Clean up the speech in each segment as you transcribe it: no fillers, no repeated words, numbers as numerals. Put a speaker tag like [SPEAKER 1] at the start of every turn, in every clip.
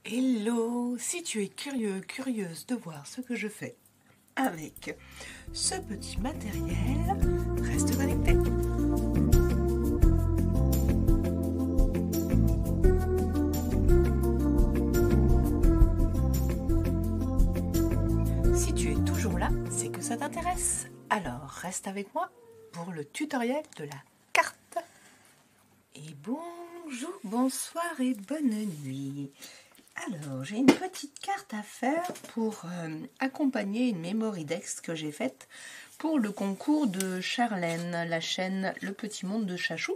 [SPEAKER 1] Hello, si tu es curieux, curieuse de voir ce que je fais avec ce petit matériel, reste connecté. Si tu es toujours là, c'est que ça t'intéresse. Alors reste avec moi pour le tutoriel de la carte. Et bonjour, bonsoir et bonne nuit. Alors, j'ai une petite carte à faire pour accompagner une Mémoridex que j'ai faite pour le concours de Charlène, la chaîne Le Petit Monde de Chachou,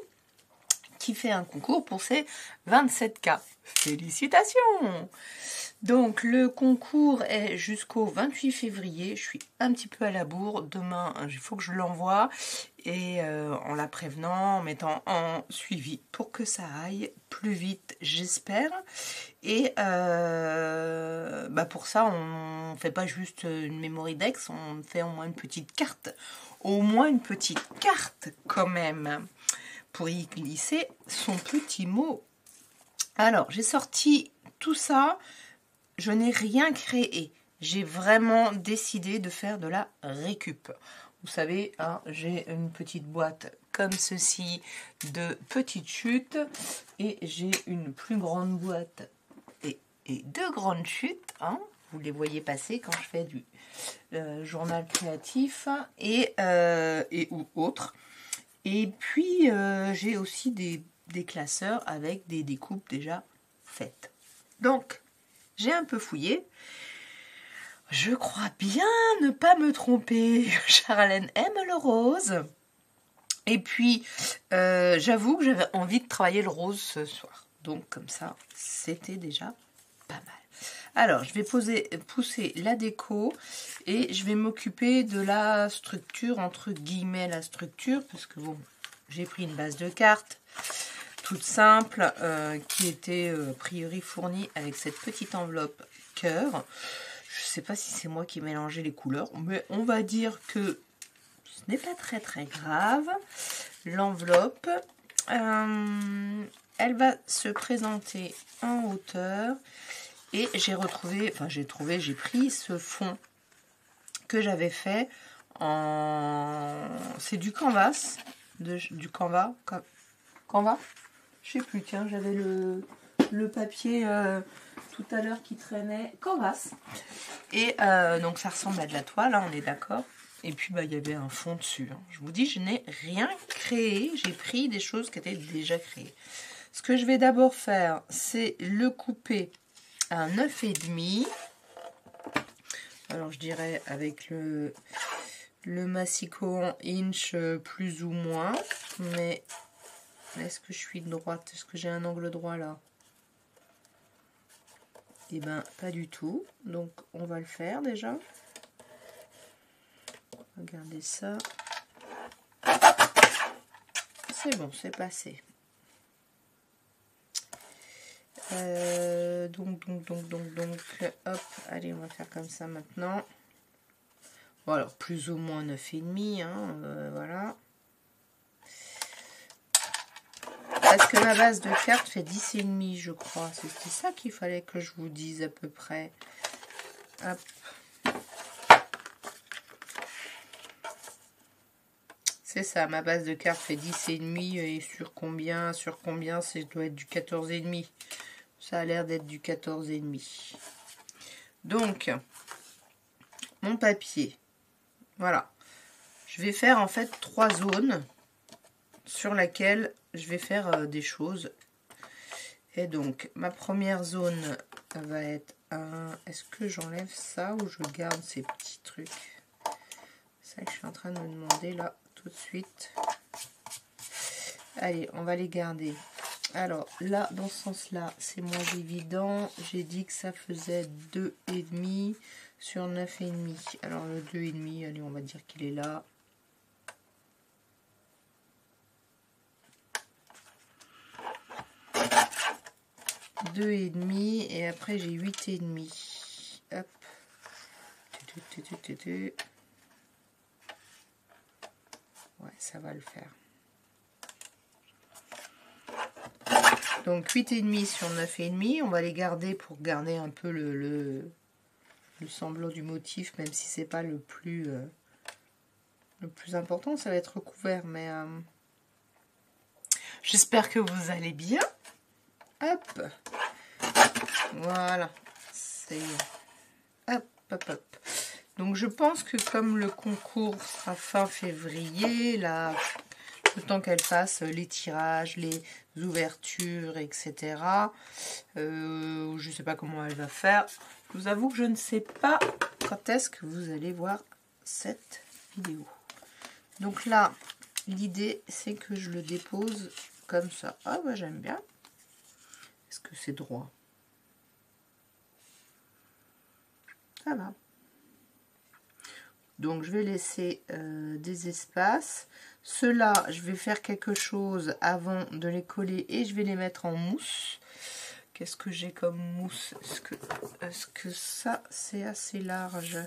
[SPEAKER 1] qui fait un concours pour ses 27K. Félicitations! Donc, le concours est jusqu'au 28 février. Je suis un petit peu à la bourre. Demain, il faut que je l'envoie. Et en la prévenant, en mettant en suivi pour que ça aille plus vite, j'espère. Et pour ça, on ne fait pas juste une Mémoridex, on fait au moins une petite carte. Au moins une petite carte quand même, pour y glisser son petit mot. Alors, j'ai sorti tout ça. Je n'ai rien créé. J'ai vraiment décidé de faire de la récup. Vous savez, hein, j'ai une petite boîte comme ceci de petites chutes. Et j'ai une plus grande boîte et deux grandes chutes. Hein, vous les voyez passer quand je fais du journal créatif et ou autre. Et puis, j'ai aussi des classeurs avec des découpes déjà faites. Donc, j'ai un peu fouillé. Je crois bien ne pas me tromper. Charlène aime le rose. Et puis, j'avoue que j'avais envie de travailler le rose ce soir. Donc, comme ça, c'était déjà pas mal. Alors, je vais pousser la déco et je vais m'occuper de la structure, entre guillemets la structure, parce que bon, j'ai pris une base de cartes toute simple qui était a priori fournie avec cette petite enveloppe cœur. Je ne sais pas si c'est moi qui ai mélangé les couleurs, mais on va dire que ce n'est pas très très grave. L'enveloppe, elle va se présenter en hauteur et j'ai pris ce fond que j'avais fait en... C'est du canvas, du Canva. Je sais plus, tiens, j'avais le papier tout à l'heure qui traînait, canvas. Et donc ça ressemble à de la toile, hein, on est d'accord. Et puis il y avait un fond dessus. Hein. Je vous dis, je n'ai rien créé, j'ai pris des choses qui étaient déjà créées. Ce que je vais d'abord faire, c'est le couper à 9,5. Alors je dirais avec le massicot en inch plus ou moins, mais est-ce que je suis droite? Est-ce que j'ai un angle droit là? Eh ben pas du tout, donc on va le faire déjà. Regardez ça. C'est bon, c'est passé. Donc, hop, allez, on va faire comme ça maintenant. Bon, alors, plus ou moins 9,5, hein, voilà. Parce que ma base de carte fait 10,5, je crois. C'était ça qu'il fallait que je vous dise à peu près. Hop. C'est ça, ma base de carte fait 10,5 et sur combien, ça doit être du 14,5. Ça a l'air d'être du 14,5. Donc, mon papier. Voilà. Je vais faire en fait 3 zones sur laquelle je vais faire des choses. Et donc, ma première zone va être un... Est-ce que j'enlève ça ou je garde ces petits trucs? C'est ça que je suis en train de me demander là tout de suite. Allez, on va les garder. Alors là, dans ce sens-là, c'est moins évident. J'ai dit que ça faisait 2,5 sur 9,5. Alors le 2,5, allez, on va dire qu'il est là. Et après j'ai 8,5. Hop. Ouais, ça va le faire. Donc 8,5 sur 9,5. On va les garder pour garder un peu le semblant du motif, même si c'est pas le plus important. Ça va être recouvert, mais j'espère que vous allez bien. Hop. Voilà. C'est... Hop, hop, hop. Donc je pense que comme le concours sera fin février, là, le temps qu'elle fasse les tirages, les ouvertures, etc. Je ne sais pas comment elle va faire. Je vous avoue que je ne sais pas quand est-ce que vous allez voir cette vidéo. Donc là, l'idée, c'est que je le dépose comme ça. Ah bah j'aime bien. Est-ce que c'est droit? Ça va. Donc je vais laisser des espaces. Ceux-là, je vais faire quelque chose avant de les coller et je vais les mettre en mousse. Qu'est-ce que j'ai comme mousse? Est-ce que ça, c'est assez large?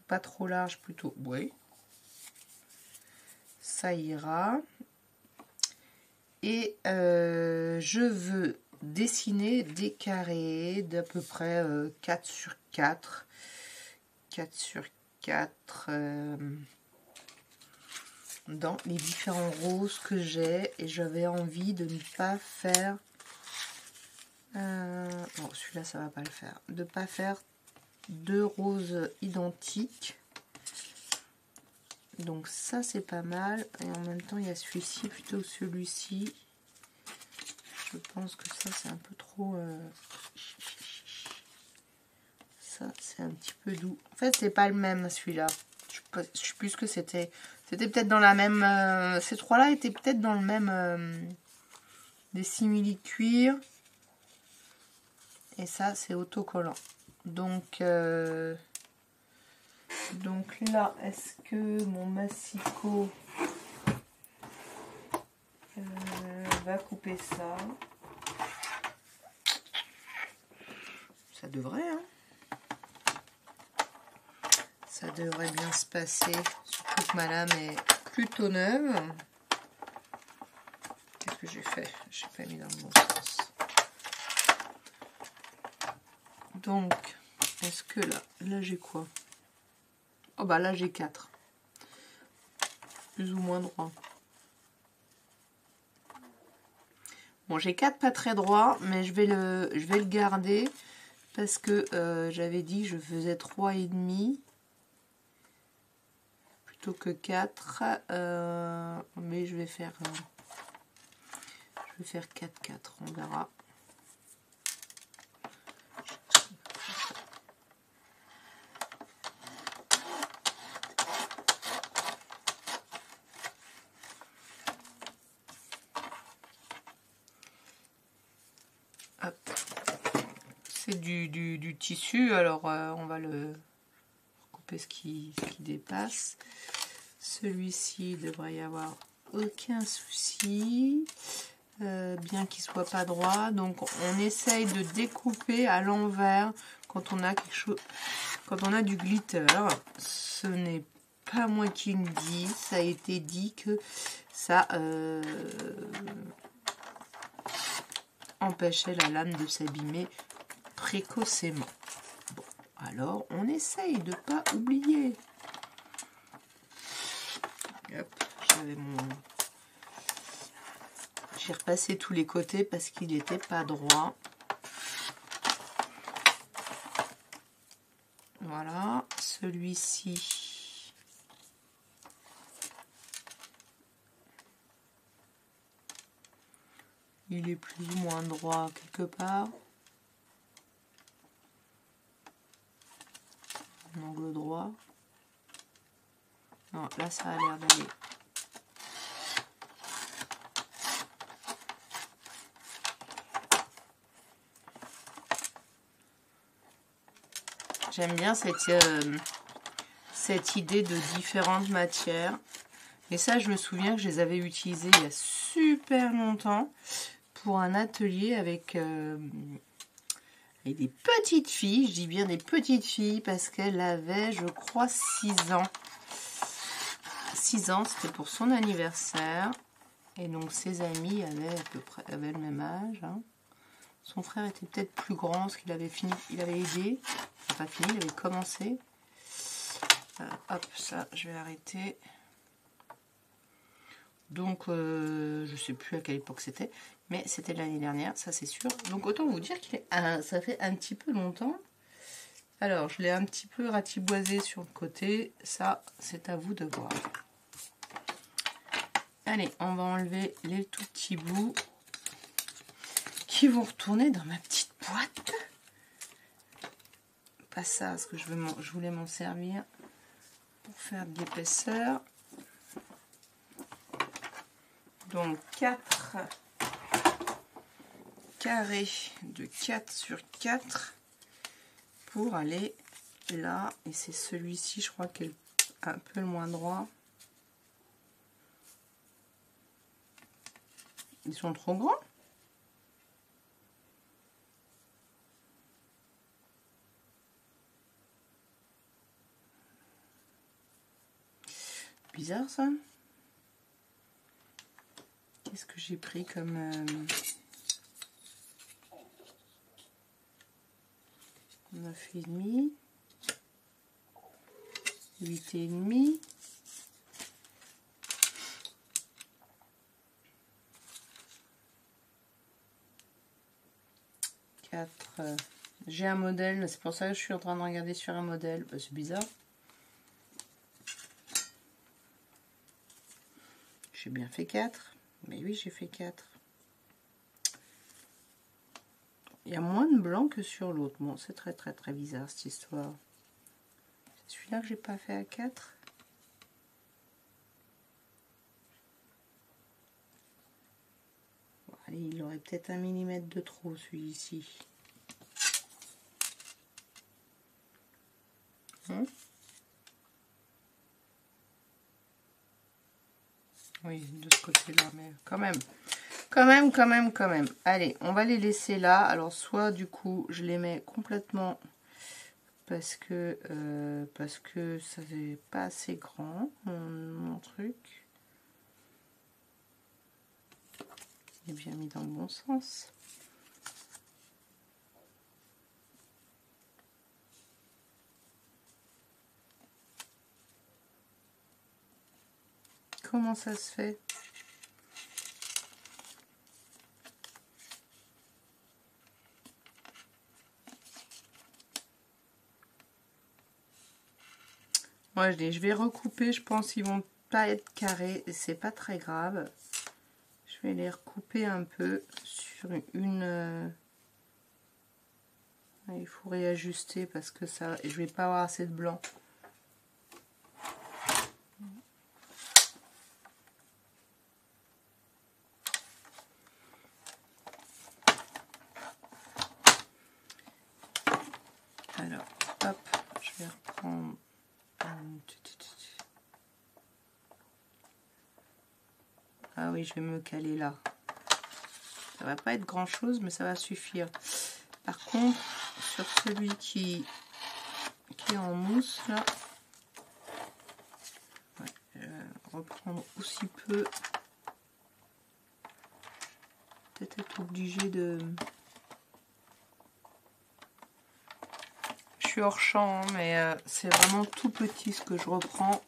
[SPEAKER 1] Pas trop large plutôt? Oui. Ça ira. Et je veux dessiner des carrés d'à peu près 4 sur 4. 4 sur 4 dans les différents roses que j'ai. Et j'avais envie de ne pas faire... bon, celui-là, ça va pas le faire. De ne pas faire 2 roses identiques. Donc ça, c'est pas mal. Et en même temps, il y a celui-ci plutôt que celui-ci. Je pense que ça, c'est un peu trop... Ça, c'est un petit peu doux. En fait, c'est pas le même, celui-là. Je sais plus ce que c'était. C'était peut-être dans la même... ces trois-là étaient peut-être dans le même... des simili-cuir. Et ça, c'est autocollant. Donc là, est-ce que mon massicot va couper ça? Ça devrait, hein. Ça devrait bien se passer. Surtout que ma lame est plutôt neuve. Qu'est-ce que j'ai fait? J'ai pas mis dans le bon sens. Donc, est-ce que là j'ai quoi? Oh bah là j'ai 4. Plus ou moins droit. Bon, j'ai 4 pas très droits, mais je vais le garder parce que j'avais dit que je faisais 3,5 plutôt que 4. Mais je vais faire 4, on verra. C'est du tissu, alors on va le couper ce qui dépasse. Celui-ci devrait y avoir aucun souci, bien qu'il soit pas droit. Donc on essaye de découper à l'envers quand on a quelque chose, quand on a du glitter. Ce n'est pas moi qui le dis, ça a été dit que ça empêchait la lame de s'abîmer précocement. Bon, alors on essaye de pas oublier. Hop, j'avais j'ai repassé tous les côtés parce qu'il n'était pas droit. Voilà, celui-ci. Il est plus ou moins droit quelque part. Un angle droit. Non, là ça a l'air d'aller. J'aime bien cette idée de différentes matières. Et ça, je me souviens que je les avais utilisées il y a super longtemps pour un atelier avec des petites filles. Je dis bien des petites filles parce qu'elle avait, je crois, 6 ans. 6 ans, c'était pour son anniversaire. Et donc, ses amis avaient à peu près le même âge. Hein. Son frère était peut-être plus grand, parce qu'il avait fini, il avait aidé. Enfin, pas fini, il avait commencé. Hop, ça, je vais arrêter. Donc, je sais plus à quelle époque c'était, mais c'était l'année dernière, ça c'est sûr. Donc, autant vous dire que ça fait un petit peu longtemps. Alors, je l'ai un petit peu ratiboisé sur le côté. Ça, c'est à vous de voir. Allez, on va enlever les tout petits bouts qui vont retourner dans ma petite boîte. Pas ça, parce que je voulais m'en servir pour faire de l'épaisseur. Donc 4 carrés de 4 sur 4 pour aller là. Et c'est celui-ci, je crois, qui est un peu le moins droit. Ils sont trop grands. Bizarre ça. Qu'est-ce que j'ai pris comme 9,5, 8,5, 4. J'ai un modèle, c'est pour ça que je suis en train de regarder sur un modèle. Bah, c'est bizarre. J'ai bien fait 4. Mais oui, j'ai fait 4. Il y a moins de blanc que sur l'autre. Bon, c'est très bizarre cette histoire. C'est celui-là que j'ai pas fait à 4. Bon, allez, il aurait peut-être 1 mm de trop celui-ci. Oui, de ce côté-là, mais quand même. Quand même. Allez, on va les laisser là. Alors, soit du coup, je les mets complètement parce que ça n'est pas assez grand, mon truc. Il est bien mis dans le bon sens. Comment ça se fait ? Moi, je vais recouper. Je pense qu'ils vont pas être carrés. C'est pas très grave. Je vais les recouper un peu sur une. Il faut réajuster parce que ça. Je vais pas avoir assez de blanc. Alors, hop, je vais reprendre. Ah oui, je vais me caler là. Ça va pas être grand chose, mais ça va suffire. Par contre, sur celui qui est en mousse, là, ouais, je vais reprendre aussi peu. Peut-être être obligé de... Je suis hors champ, hein, mais c'est vraiment tout petit ce que je reprends.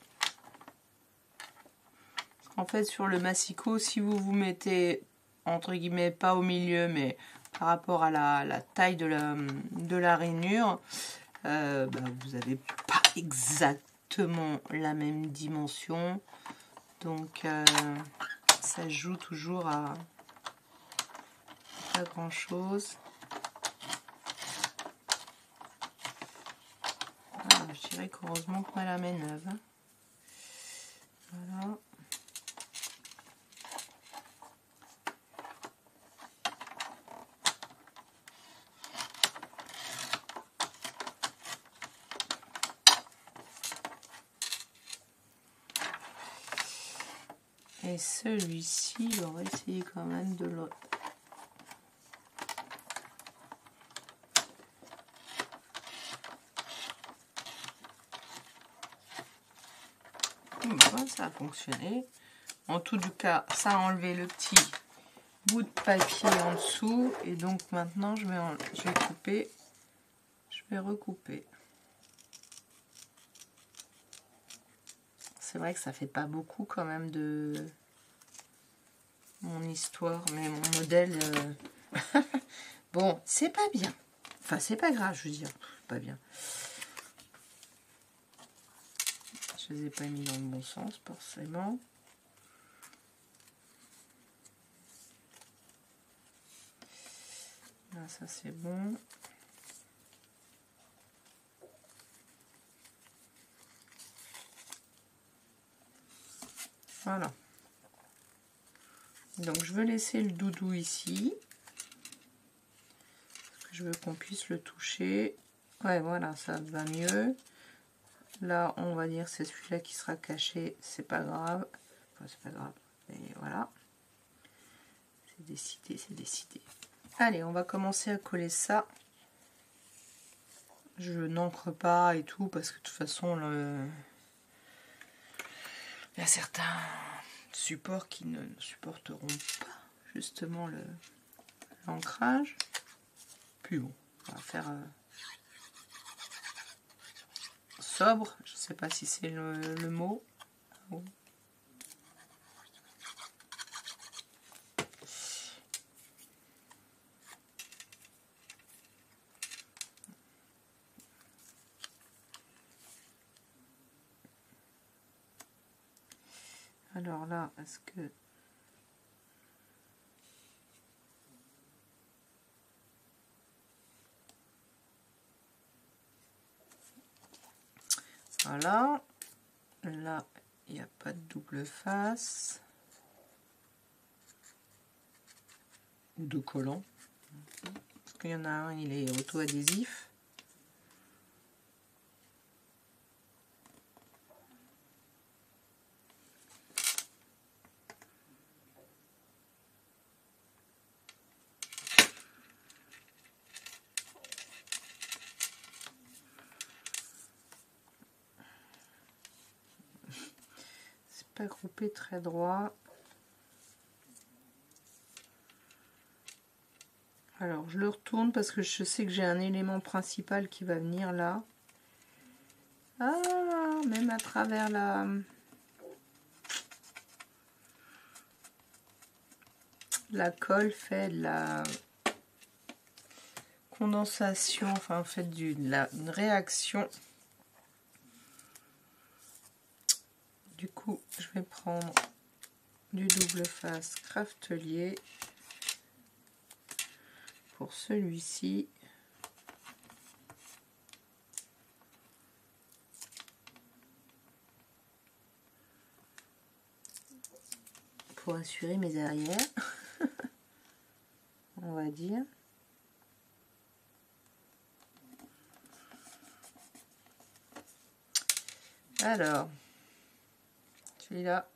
[SPEAKER 1] En fait, sur le massicot, si vous vous mettez, entre guillemets, pas au milieu, mais par rapport à la taille de la rainure, bah, vous n'avez pas exactement la même dimension. Donc, ça joue toujours à pas grand-chose. Je dirais qu'heureusement qu'on a la main neuve. Voilà. Et celui-ci, on va essayer quand même de l'autre. Ça a fonctionné. En tout cas, ça a enlevé le petit bout de papier en dessous. Et donc maintenant, je vais couper. Je vais recouper. C'est vrai que ça fait pas beaucoup quand même de mon histoire, mais mon modèle... Bon, c'est pas bien. Enfin, c'est pas grave, je veux dire. Pas bien. Je les ai pas mis dans le bon sens, forcément. Là, ça c'est bon. Voilà. Donc, je veux laisser le doudou ici. Parce que je veux qu'on puisse le toucher. Ouais, voilà, ça va mieux. Là, on va dire c'est celui-là qui sera caché. C'est pas grave. Enfin, c'est pas grave. Mais voilà. C'est décidé, c'est décidé. Allez, on va commencer à coller ça. Je n'encre pas et tout parce que de toute façon, il y a certains supports qui ne supporteront pas justement l'ancrage. Puis bon, on va faire sobre. Je ne sais pas si c'est le mot. Oh. Alors là, est-ce que... Voilà. Là, il n'y a pas de double face. Ou de collant. Parce qu'il y en a un, il est auto-adhésif. Pas groupé très droit. Alors je le retourne parce que je sais que j'ai un élément principal qui va venir là. Ah, même à travers la colle fait de la condensation, enfin fait une réaction. Du coup, je vais prendre du double face Craftelier pour celui-ci. Pour assurer mes arrières, on va dire. Alors, celui-là,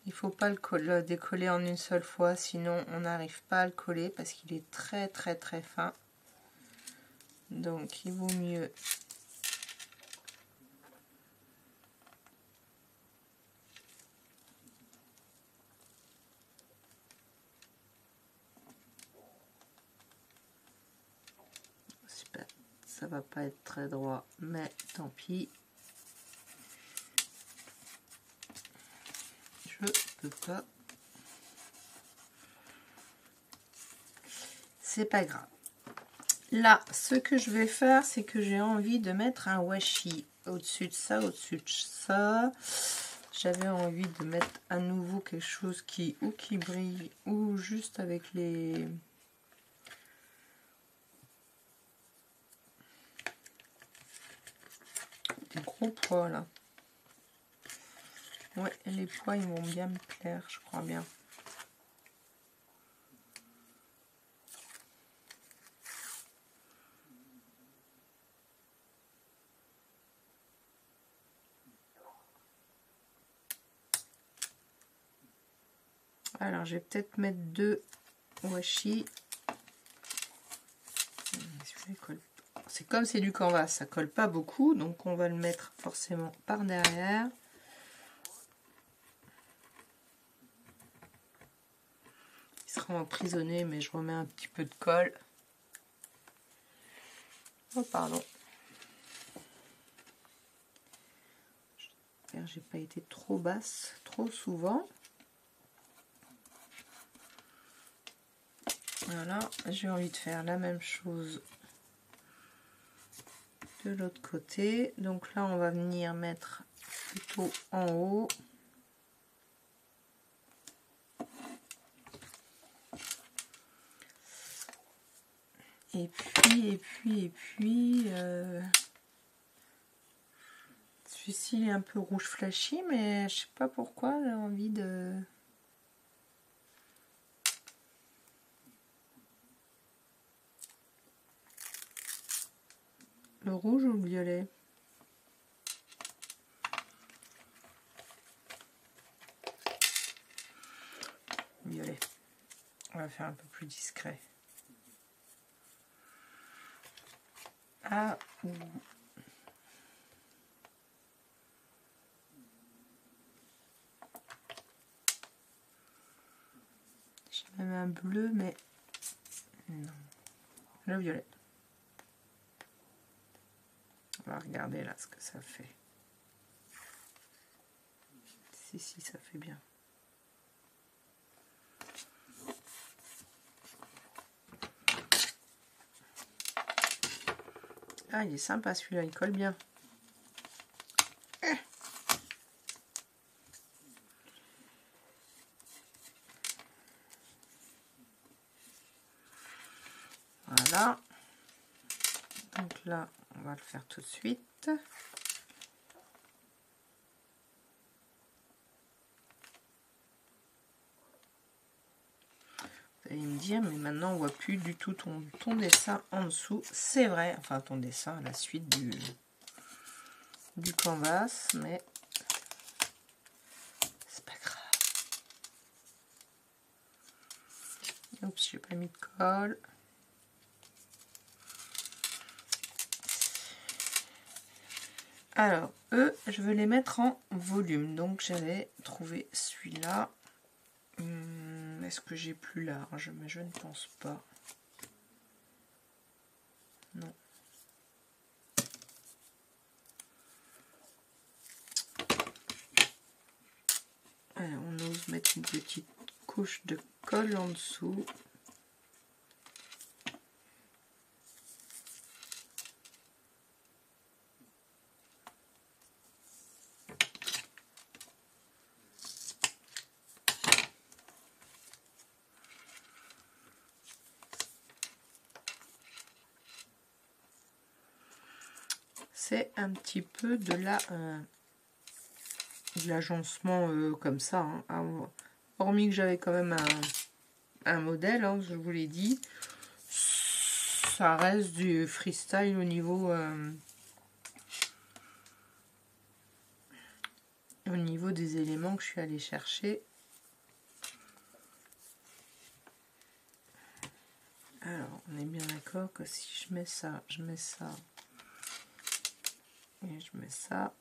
[SPEAKER 1] il ne faut pas le décoller en une seule fois, sinon on n'arrive pas à le coller parce qu'il est très très très fin. Donc il vaut mieux ça va pas être très droit, mais tant pis. Je peux pas. C'est pas grave. Là, ce que je vais faire, c'est que j'ai envie de mettre un washi au-dessus de ça, au-dessus de ça. J'avais envie de mettre à nouveau quelque chose qui brille ou juste avec les gros pois là. Ouais, les pois ils vont bien me plaire, je crois bien. Alors, je vais peut-être mettre 2 washi. C'est comme c'est du canvas, ça colle pas beaucoup, donc on va le mettre forcément par derrière. sont emprisonnés, mais je remets un petit peu de colle. Oh, pardon. J'espère que j'ai pas été trop basse, trop souvent. Voilà, j'ai envie de faire la même chose de l'autre côté. Donc là, on va venir mettre plutôt en haut. Et puis, celui-ci il est un peu rouge flashy, mais je sais pas pourquoi j'ai envie de... Le rouge ou le violet? Violet. On va faire un peu plus discret. Ah, ouh. J'ai même un bleu, mais non. Le violet. On va regarder là ce que ça fait. Si, ça fait bien. Ah, il est sympa celui-là, il colle bien. Voilà. Donc là, on va le faire tout de suite. Vous allez me dire, mais maintenant on voit plus du tout ton dessin en dessous. C'est vrai, enfin ton dessin à la suite du canvas, mais c'est pas grave. Oups, j'ai pas mis de colle. Alors, eux, je veux les mettre en volume. Donc, j'avais trouvé celui-là. Est-ce que j'ai plus large? Mais je ne pense pas. Non. Alors, on ose mettre une petite couche de colle en dessous. C'est un petit peu de l'agencement comme ça. Hein. Hormis que j'avais quand même un modèle, hein, je vous l'ai dit. Ça reste du freestyle au niveau des éléments que je suis allée chercher. Alors, on est bien d'accord que si je mets ça, je mets ça, et je mets ça,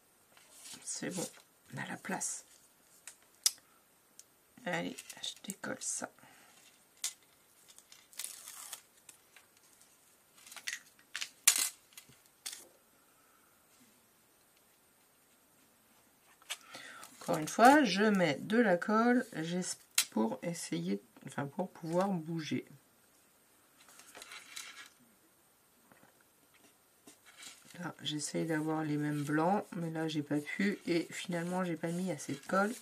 [SPEAKER 1] c'est bon, on a la place. Allez, je décolle ça. Encore une fois, je mets de la colle pour essayer, enfin pour pouvoir bouger. Là, j'essaye d'avoir les mêmes blancs, mais là j'ai pas pu et finalement j'ai pas mis assez de colle.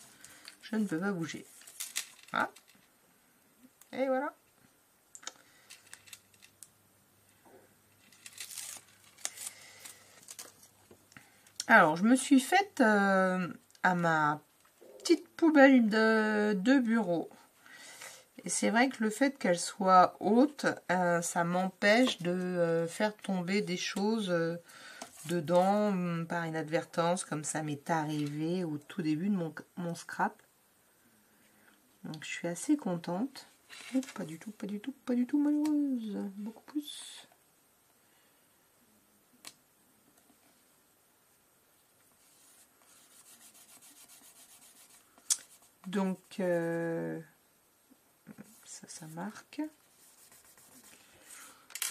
[SPEAKER 1] Je ne peux pas bouger. Ah, et voilà. Alors, je me suis faite à ma petite poubelle de bureau. Et c'est vrai que le fait qu'elle soit haute, ça m'empêche de faire tomber des choses dedans par inadvertance, comme ça m'est arrivé au tout début de mon scrap. Donc je suis assez contente. Oh, pas du tout malheureuse. Beaucoup plus. Donc ça marque.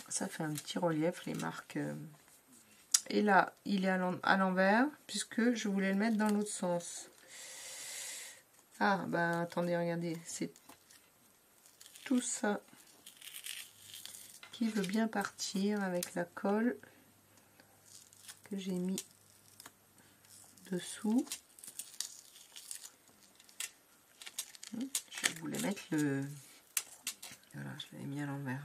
[SPEAKER 1] Ça fait un petit relief, les marques. Et là, il est à l'envers, puisque je voulais le mettre dans l'autre sens. Ah, bah attendez, regardez, c'est tout ça qui veut bien partir avec la colle que j'ai mis dessous. Je voulais mettre le... Voilà, je l'avais mis à l'envers.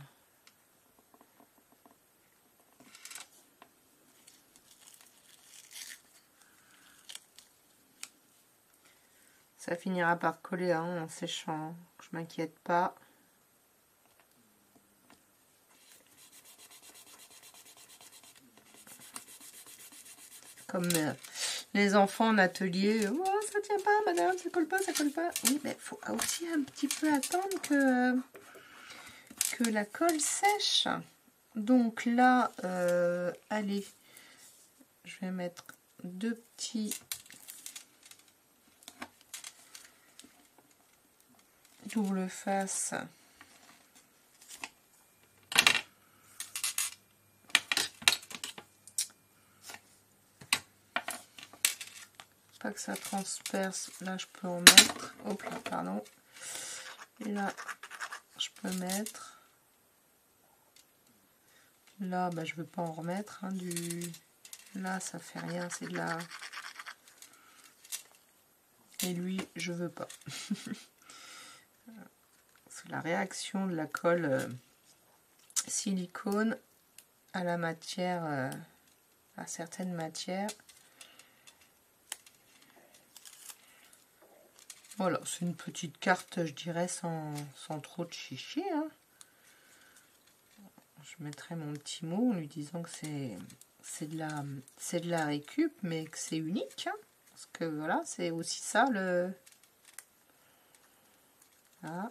[SPEAKER 1] Ça finira par coller en séchant, je m'inquiète pas. Comme les enfants en atelier, oh, ça tient pas madame, ça colle pas, ça colle pas. Oui, mais il faut aussi un petit peu attendre que la colle sèche. Donc là, allez, je vais mettre 2 petits double face. Pas que ça transperce. Là, je peux en mettre. Hop là, pardon. Et là, je peux mettre. Là, bah, je veux pas en remettre. Hein, Là, ça fait rien. C'est de la... Et lui, je veux pas. C'est la réaction de la colle silicone à la matière, à certaines matières. Voilà, c'est une petite carte, je dirais, sans trop de chichi. Hein. Je mettrai mon petit mot en lui disant que c'est de la récup, mais que c'est unique. Hein, parce que voilà, c'est aussi ça le... Ah,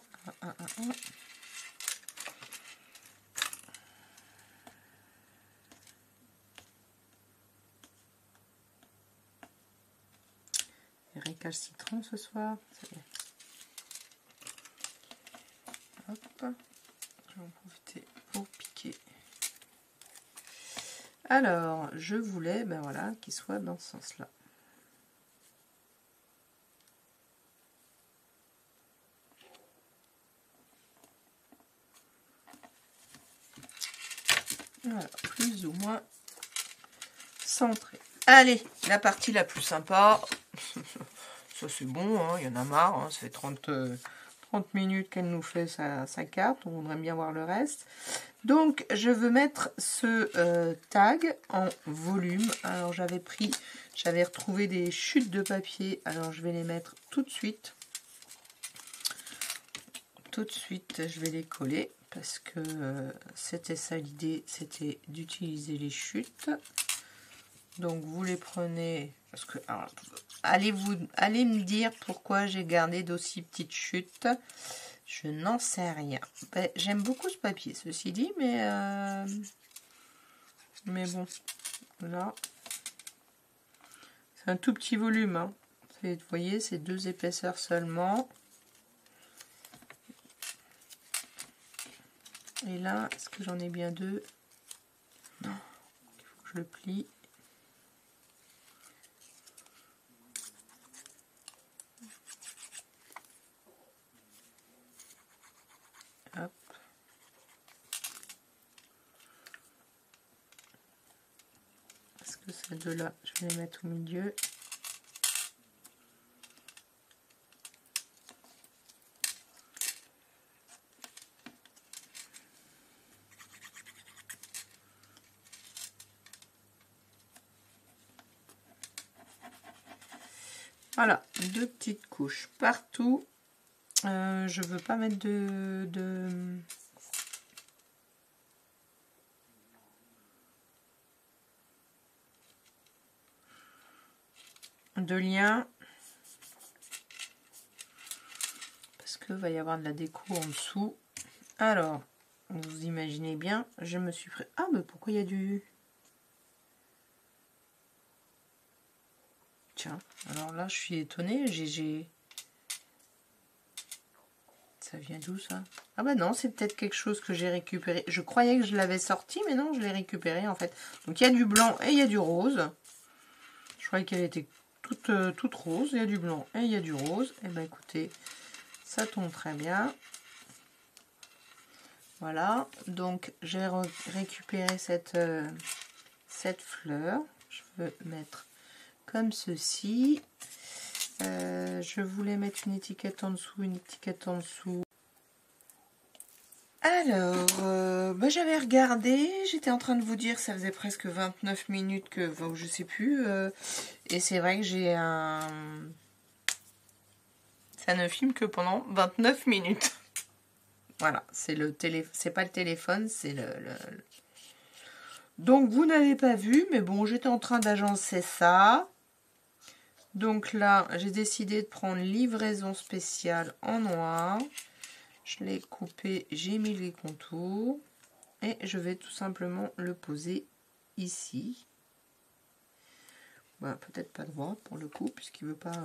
[SPEAKER 1] récalcitrant ce soir. Hop, je vais en profiter pour piquer. Alors, je voulais, ben voilà, qu'il soit dans ce sens-là. Voilà, plus ou moins centré. Allez, la partie la plus sympa. Ça c'est bon, hein, il y en a marre, hein, ça fait 30 minutes qu'elle nous fait sa carte, on voudrait bien voir le reste. Donc je veux mettre ce tag en volume. Alors j'avais retrouvé des chutes de papier, alors je vais les mettre tout de suite. Tout de suite, je vais les coller parce que c'était ça l'idée, c'était d'utiliser les chutes. Donc vous les prenez, parce que alors, allez me dire pourquoi j'ai gardé d'aussi petites chutes. Je n'en sais rien. Ben, j'aime beaucoup ce papier, ceci dit, mais bon, là, c'est un tout petit volume. Hein. Vous voyez, c'est 2 épaisseurs seulement. Et là, est-ce que j'en ai bien 2? Non, il faut que je le plie. Hop. Est-ce que ces deux-là, je vais les mettre au milieu? Voilà, 2 petites couches partout. Je veux pas mettre de lien parce que va y avoir de la déco en dessous. Alors, vous imaginez bien, je me suis pris... Ah, mais pourquoi il y a du... Tiens, alors là, je suis étonnée. Ça vient d'où ça? Ah bah non, c'est peut-être quelque chose que j'ai récupéré. Je croyais que je l'avais sorti, mais non, je l'ai récupéré en fait. Donc il y a du blanc et il y a du rose. Je croyais qu'elle était toute rose. Il y a du blanc et il y a du rose. Et ben écoutez, ça tombe très bien. Voilà, donc j'ai récupéré cette fleur. Je veux mettre comme ceci. Je voulais mettre une étiquette en dessous, une étiquette en dessous. Alors, bah, j'avais regardé, j'étais en train de vous dire, ça faisait presque 29 minutes que, enfin, je sais plus, et c'est vrai que j'ai un... Ça ne filme que pendant 29 minutes. Voilà, c'est le téléphone, c'est pas le téléphone, c'est le... Donc, vous n'avez pas vu, mais bon, j'étais en train d'agencer ça. Donc là, j'ai décidé de prendre livraison spéciale en noir. Je l'ai coupé, j'ai mis les contours. Et je vais tout simplement le poser ici. Bah, peut-être pas droit pour le coup, puisqu'il ne veut pas,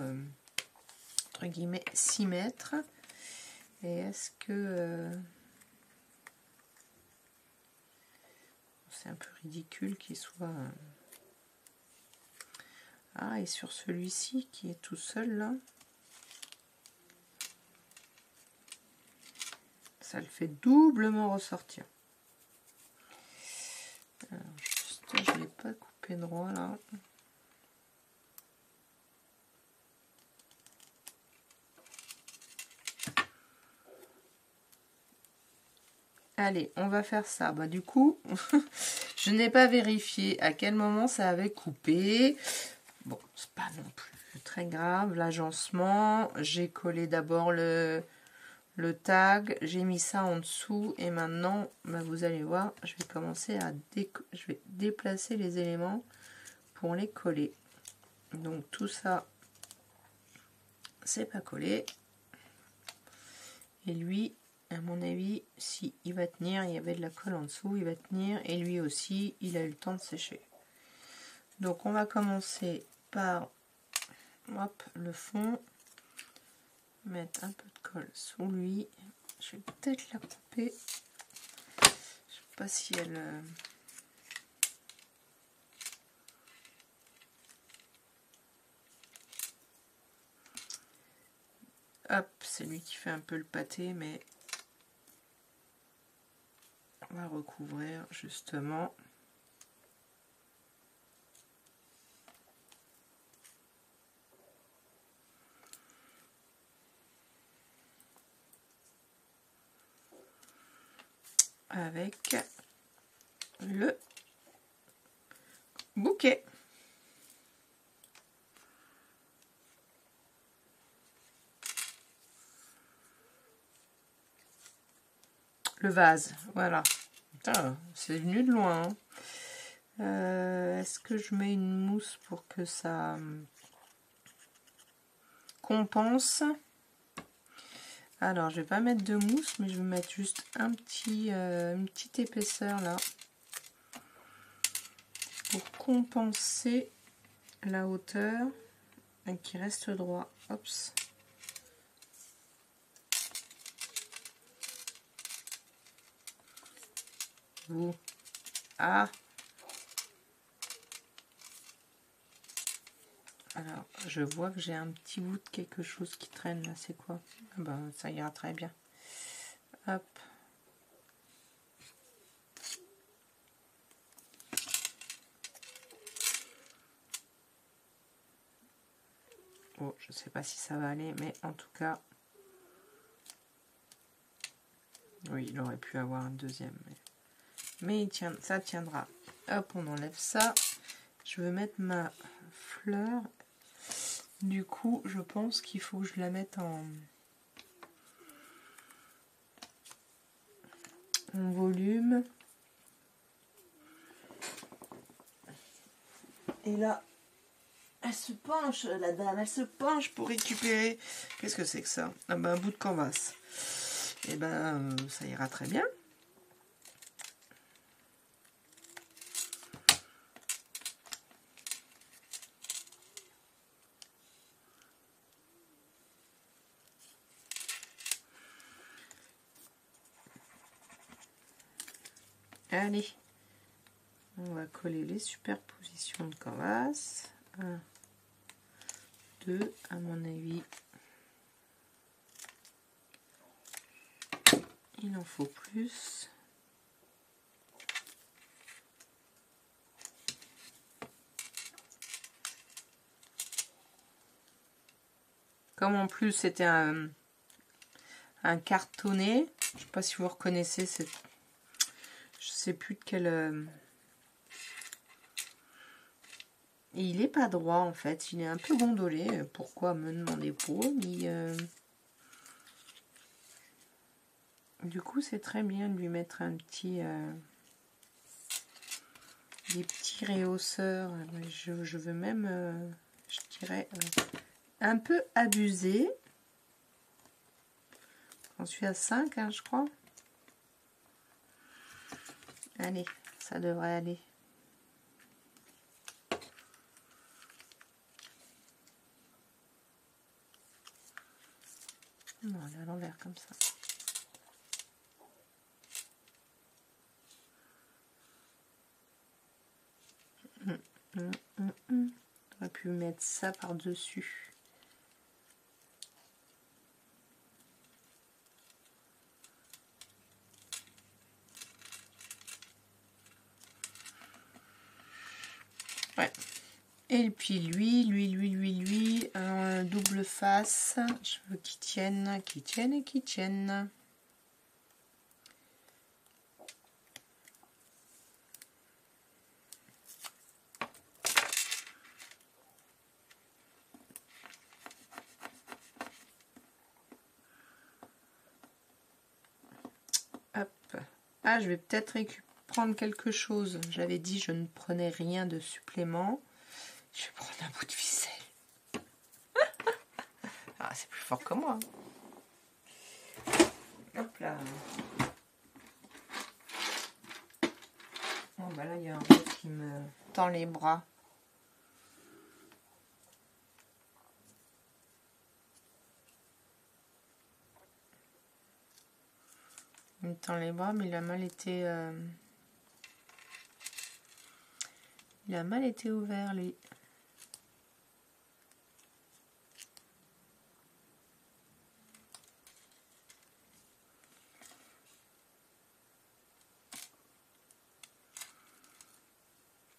[SPEAKER 1] entre guillemets, s'y mettre. Et est-ce que... c'est un peu ridicule qu'il soit... Ah, et sur celui-ci qui est tout seul là, ça le fait doublement ressortir. Alors, juste, je ne l'ai pas coupé droit là. Allez, on va faire ça. Bah, du coup, je n'ai pas vérifié à quel moment ça avait coupé. Bon, c'est pas non plus très grave. L'agencement, j'ai collé d'abord le tag, j'ai mis ça en dessous et maintenant, bah, vous allez voir, je vais commencer à je vais déplacer les éléments pour les coller. Donc tout ça, c'est pas collé. Et lui, à mon avis, si il va tenir, il y avait de la colle en dessous, il va tenir et lui aussi, il a eu le temps de sécher. Donc on va commencer par hop, le fond, mettre un peu de colle sous lui. Je vais peut-être la couper. Je sais pas si elle... Hop, c'est lui qui fait un peu le pâté, mais on va recouvrir justement. Avec le bouquet. Le vase, voilà. C'est venu de loin. Hein. Est-ce que je mets une mousse pour que ça compense? Alors, je vais pas mettre de mousse, mais je vais mettre juste une petite épaisseur là pour compenser la hauteur et qui reste droit. Oups. Ah. Alors, je vois que j'ai un petit bout de quelque chose qui traîne là. C'est quoi? Ah ben, ça ira très bien. Hop. Oh, je sais pas si ça va aller, mais en tout cas... Oui, il aurait pu avoir un deuxième. Mais il tient, ça tiendra. Hop, on enlève ça. Je vais mettre ma fleur. Du coup, je pense qu'il faut que je la mette en volume. Et là, elle se penche, la dame, elle se penche pour récupérer. Qu'est-ce que c'est que ça? Ah ben, un bout de canvas. Et ben, ça ira très bien. Allez, on va coller les superpositions de canvas. 1, 2, à mon avis. Il en faut plus. Comme en plus c'était un cartonné, je ne sais pas si vous reconnaissez cette... Je sais plus de quel... Et il n'est pas droit en fait, il est un peu gondolé. Pourquoi, me demandez pas, mais... Du coup, c'est très bien de lui mettre un petit... des petits réhausseurs. Je veux même, je dirais, un peu abuser. J'en suis à 5, hein, je crois. Allez, ça devrait aller. Non, on est à l'envers comme ça. On aurait pu mettre ça par-dessus. Ouais. Et puis lui, un double face. Je veux qu'il tienne, qu'il tienne et qu'il tienne. Hop. Ah, je vais peut-être prendre quelque chose. J'avais dit je ne prenais rien de supplément. Je vais prendre un bout de ficelle. Ah, c'est plus fort que moi. Hop là. Bon, bah là, il y a un rose qui me tend les bras. Il me tend les bras, mais il a mal été... Il a mal été ouvert, lui.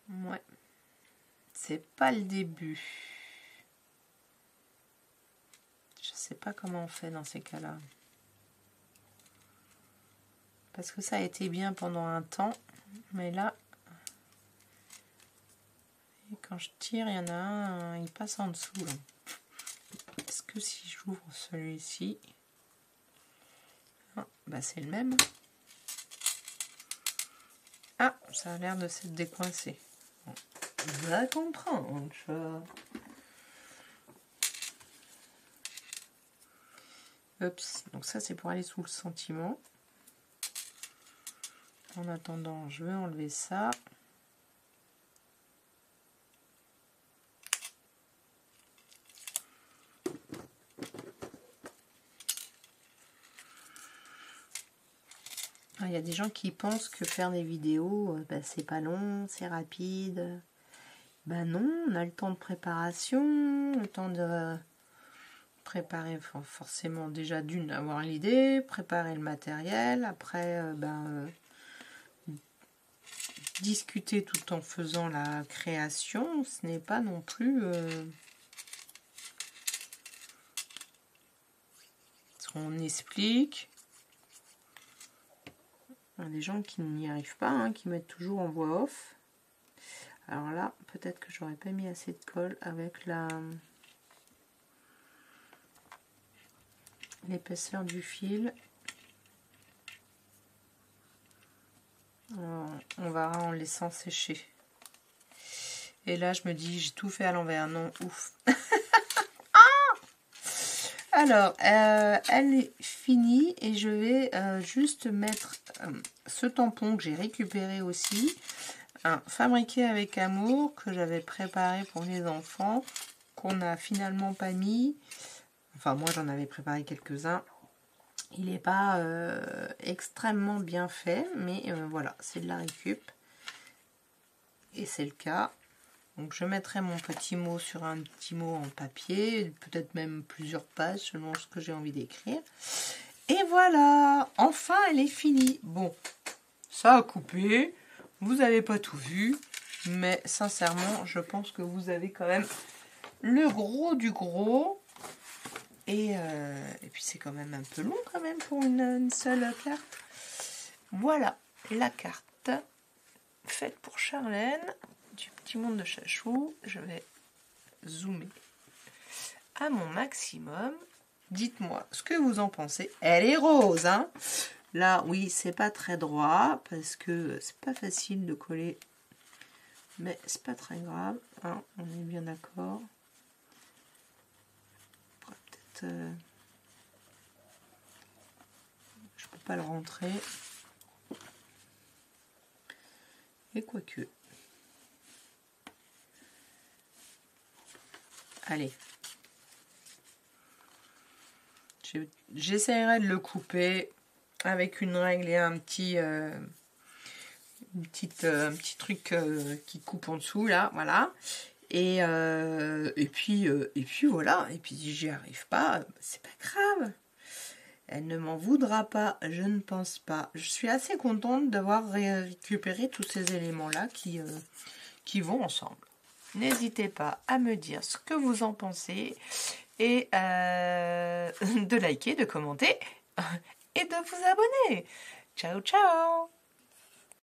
[SPEAKER 1] Ouais. C'est pas le début. Je sais pas comment on fait dans ces cas-là. Parce que ça a été bien pendant un temps. Mais là... Quand je tire, il y en a un, il passe en dessous. Est-ce que si j'ouvre celui-ci... Ah, bah c'est le même. Ah, ça a l'air de s'être décoincé. Bon, va comprendre. Oups, donc ça c'est pour aller sous le sentiment. En attendant, je vais enlever ça. Il y a des gens qui pensent que faire des vidéos, bah, c'est pas long, c'est rapide. Ben non, on a le temps de préparation, le temps de préparer forcément déjà d'une, avoir l'idée, préparer le matériel, après discuter tout en faisant la création, ce n'est pas non plus... On explique. Il y a des gens qui n'y arrivent pas, hein, qui mettent toujours en voix off. Alors là, peut-être que j'aurais pas mis assez de colle avec l'épaisseur du fil. On va en laissant sécher. Et là, je me dis, j'ai tout fait à l'envers. Non, ouf. Alors, elle est finie et je vais juste mettre ce tampon que j'ai récupéré aussi. Fabriqué avec amour, que j'avais préparé pour les enfants, qu'on n'a finalement pas mis. Enfin, moi, j'en avais préparé quelques-uns. Il n'est pas extrêmement bien fait, mais voilà, c'est de la récup. Et c'est le cas. Donc je mettrai mon petit mot sur un petit mot en papier, peut-être même plusieurs pages selon ce que j'ai envie d'écrire. Et voilà, enfin elle est finie. Bon, ça a coupé, vous n'avez pas tout vu, mais sincèrement, je pense que vous avez quand même le gros du gros. Et puis c'est quand même un peu long quand même pour une seule carte. Voilà la carte faite pour Charlène du petit monde de Chachou. Je vais zoomer à mon maximum. Dites-moi ce que vous en pensez. Elle est rose, hein. Là, oui, c'est pas très droit parce que c'est pas facile de coller. Mais c'est pas très grave, hein, on est bien d'accord. Peut-être... je peux pas le rentrer. Et quoique. Allez. J'essaierai de le couper avec une règle et un petit truc qui coupe en dessous là, voilà. Et puis voilà. Et puis si j'y arrive pas, c'est pas grave. Elle ne m'en voudra pas, je ne pense pas. Je suis assez contente d'avoir récupéré tous ces éléments-là qui vont ensemble. N'hésitez pas à me dire ce que vous en pensez et de liker, de commenter et de vous abonner. Ciao, ciao!